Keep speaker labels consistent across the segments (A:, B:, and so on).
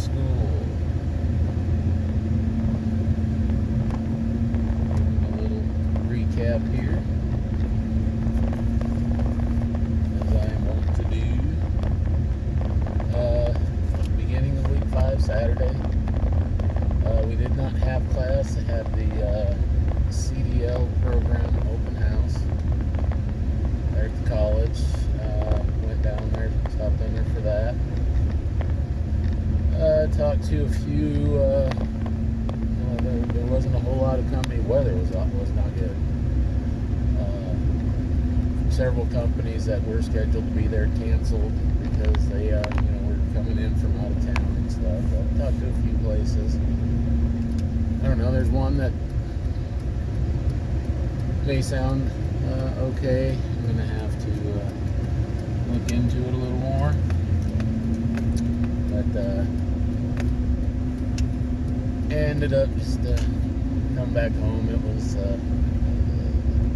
A: school. A little recap here, as I am wont to do. Beginning of week 5, Saturday. We did not have class. I had the CDL program open house there at the college. Went down there, stopped in there for that. Talked to a few. There wasn't a whole lot of company. Weather was not good. Several companies that were scheduled to be there canceled because they were coming in from out of town and stuff. I talked to a few places. I don't know. There's one that may sound okay. I'm going to have to look into it a little more. But ended up just come back home. It was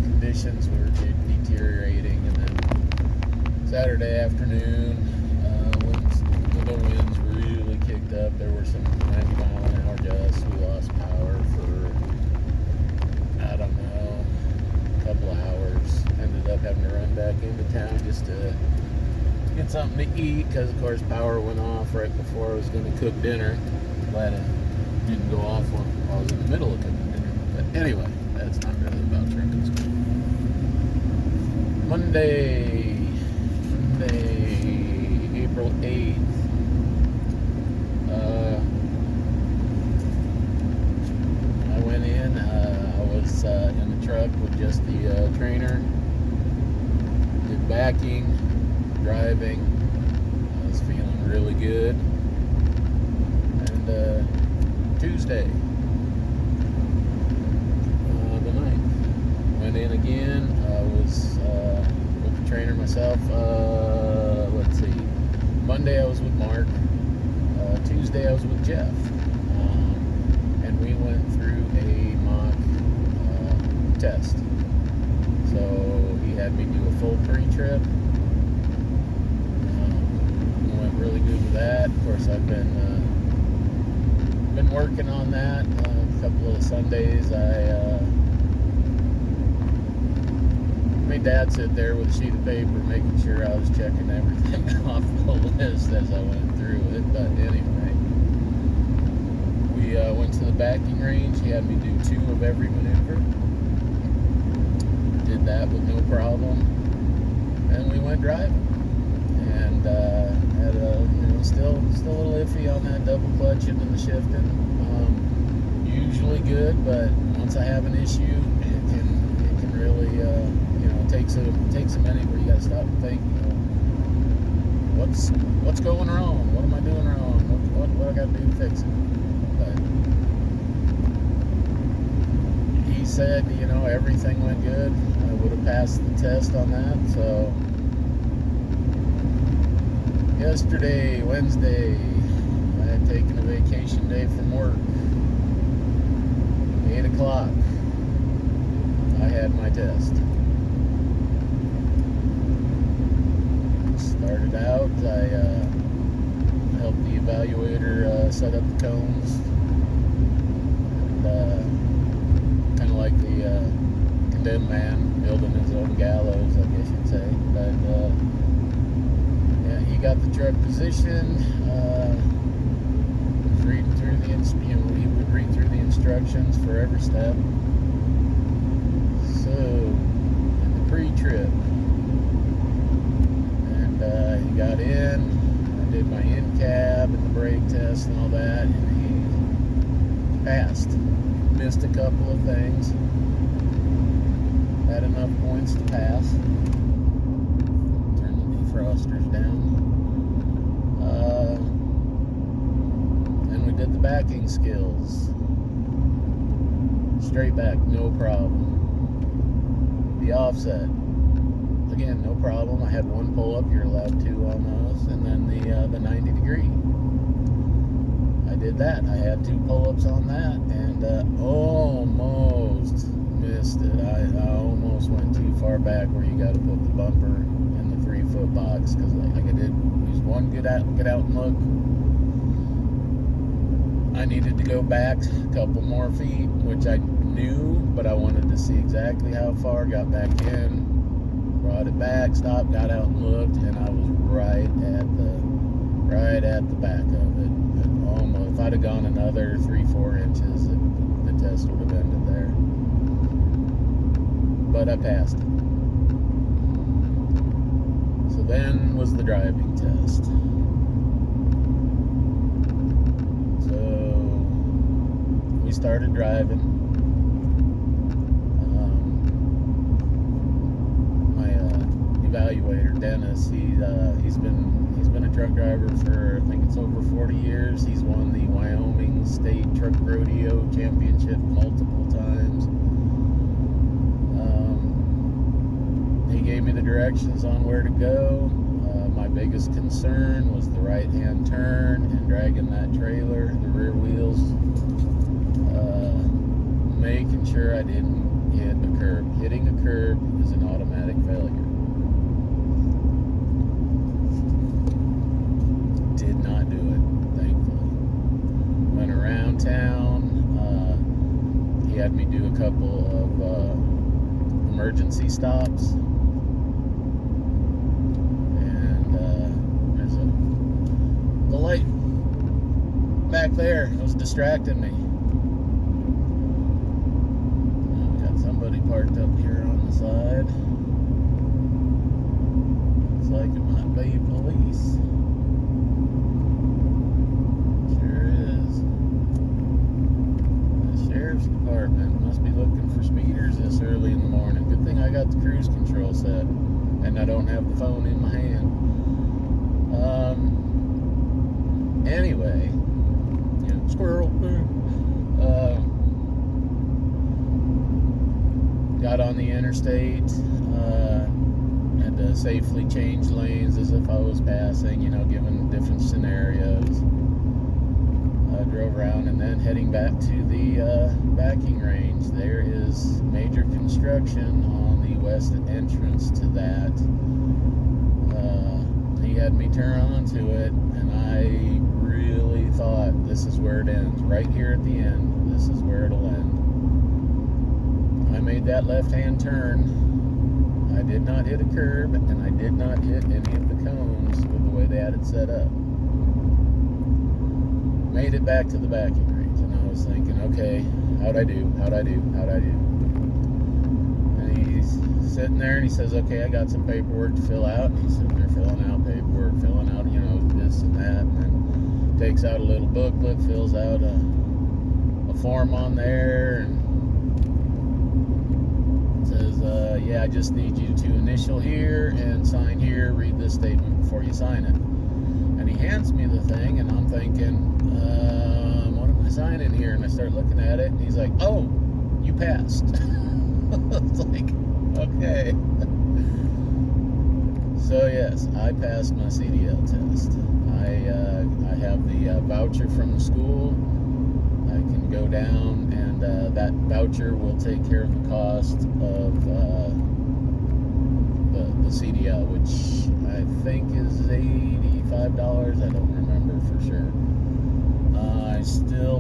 A: conditions were deteriorating, and then Saturday afternoon, the winds really kicked up. There were some 90-mile-an-hour gusts. We lost power for, I don't know, a couple of hours. Ended up having to run back into town just to get something to eat, because of course power went off right before I was going to cook dinner. Glad it didn't go off when I was in the middle of cooking dinner. But anyway, that's not really about trucking school. Monday, April 8th. I went in. I was in the truck with just the trainer. Did backing, driving. I was feeling really good. And Tuesday, the 9th, went in again. I was with the trainer myself. Let's see. Monday I was with Mark. Tuesday I was with Jeff. And we went through a mock test. So he had me do a full pre-trip. Went really good with that. Of course, I've been working on that. A couple of Sundays, I made Dad sit there with a sheet of paper, making sure I was checking everything off the list as I went through it. But anyway, we went to the backing range. He had me do 2 of every maneuver. Did that with no problem, and we went driving. And had still a little iffy on that double clutching and the shifting. Usually good, but once I have an issue, it can really takes a minute where you got to stop and think. What's going wrong? What am I doing wrong? What I got to do to fix it? But he said, everything went good. I would have passed the test on that. So yesterday, Wednesday, I had taken a vacation day from work. 8 o'clock, I had my test. Started out, I helped the evaluator set up the cones. And kind of like the condemned man building his own gallows, I guess you'd say. But yeah, he got the truck positioned. Was reading through he would read through the instructions for every step. So, in the pre-trip, and he got in. I did my in-cab and the brake test and all that, and he passed. Missed a couple of things. Had enough points to pass. Turn the defrosters down. And we did the backing skills. Straight back, no problem. The offset, again, no problem. I had 1 pull-up. You're allowed 2 on those. And then the 90 degree. I did that. I had 2 pull-ups on that, and almost missed it. I almost went too far back where you got to put the bumper in the 3-foot box, because like I did use one get out and look. I needed to go back a couple more feet, which I knew, but I wanted to see exactly how far. Got back in, brought it back, stopped, got out and looked, and I was right at the back of it. Almost, if I'd have gone another 3-4 inches, the test would have ended there. But I passed it. So then was the driving test. So we started driving. My evaluator, Dennis, he's been a truck driver for, I think it's over 40 years. He's won the Wyoming State Truck Rodeo Championship multiple times. He gave me the directions on where to go. My biggest concern was the right-hand turn and dragging that trailer, the rear wheels, making sure I didn't hit a curb. Hitting a curb is an automatic failure. Did not do it, thankfully. Went around town. He had me do a couple of emergency stops. The light back there was distracting me. We got somebody parked up here on the side. Looks like it might be police. Sure is. The sheriff's department must be looking for speeders this early in the morning. Good thing I got the cruise control set and I don't have the phone in my hand. Anyway, squirrel. Got on the interstate, had to safely change lanes as if I was passing, given different scenarios. Drove around and then heading back to the backing range. There is major construction on the west entrance to that. He had me turn onto it, and I really thought this is where it ends. Right here at the end, this is where it'll end. I made that left-hand turn. I did not hit a curb, and I did not hit any of the cones with the way they had it set up. Made it back to the backing range, and I was thinking, okay, how'd I do? And he's sitting there, and he says, okay, I got some paperwork to fill out. And he's sitting there filling out paperwork, filling out, this and that, and then takes out a little booklet, fills out a form on there, and says, yeah, I just need you to initial here and sign here, read this statement before you sign it. And he hands me the thing, and I'm thinking, what am I signing here? And I start looking at it, and he's like, oh, you passed. It's like, okay. So yes, I passed my CDL test. I have the voucher from the school. I can go down, and that voucher will take care of the cost of the CDL, which I think is $85. I don't remember for sure.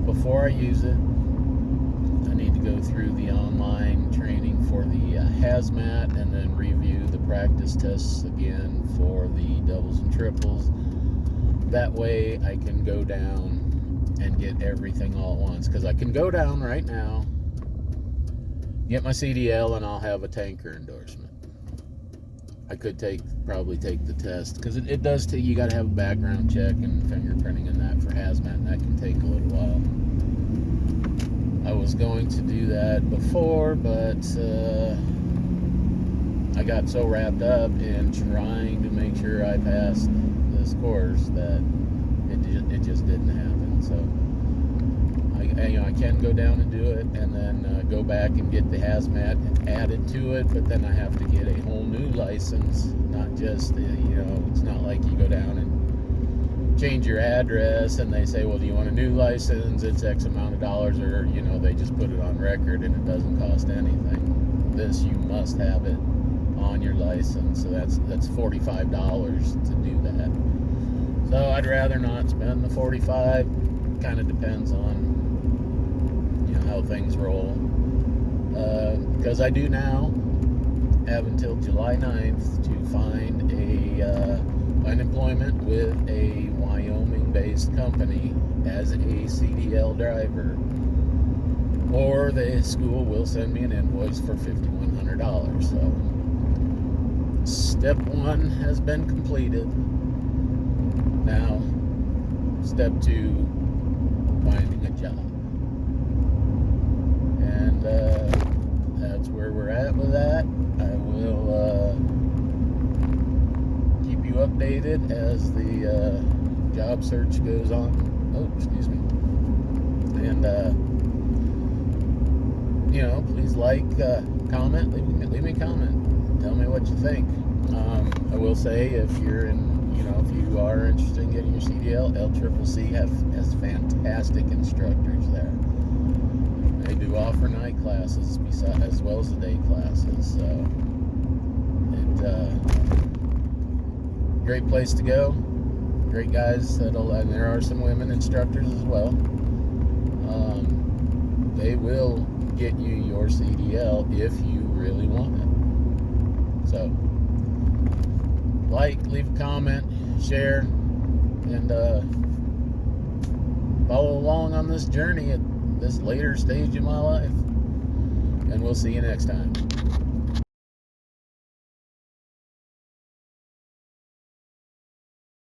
A: Before I use it, I need to go through the online training for the hazmat, and then review the practice tests again for the doubles and triples. That way I can go down and get everything all at once, because I can go down right now, get my CDL, and I'll have a tanker endorsement. I could probably take the test, because it does take, you got to have a background check and fingerprinting and that for hazmat, and that can take a little while. I was going to do that before, but I got so wrapped up in trying to make sure I passed this course that it just didn't happen. So I can go down and do it, and then go back and get the hazmat added to it, but then I have to get a whole new license, not just, it's not like you go down and change your address and they say, well, do you want a new license? It's X amount of dollars, or, they just put it on record and it doesn't cost anything. This, you must have it on your license, so that's $45 to do that. So I'd rather not spend the $45. kind of depends on how things roll. Because I do now have until July 9th to find find employment with a Wyoming-based company as a CDL driver, or the school will send me an invoice for $5,100. So step one has been completed. Now step two, finding a job. And that's where we're at with that. I will keep you updated as the job search goes on. Oh, excuse me. And please comment, leave me a comment. Tell me what you think. I will say, if you are interested in getting your CDL, LCCC has fantastic instructors there. They do offer night classes as well as the day classes. So great place to go. Great guys and there are some women instructors as well. They will get you your CDL if you really want it. So leave a comment, share, and follow along on this journey at this later stage of my life. And we'll see you next time.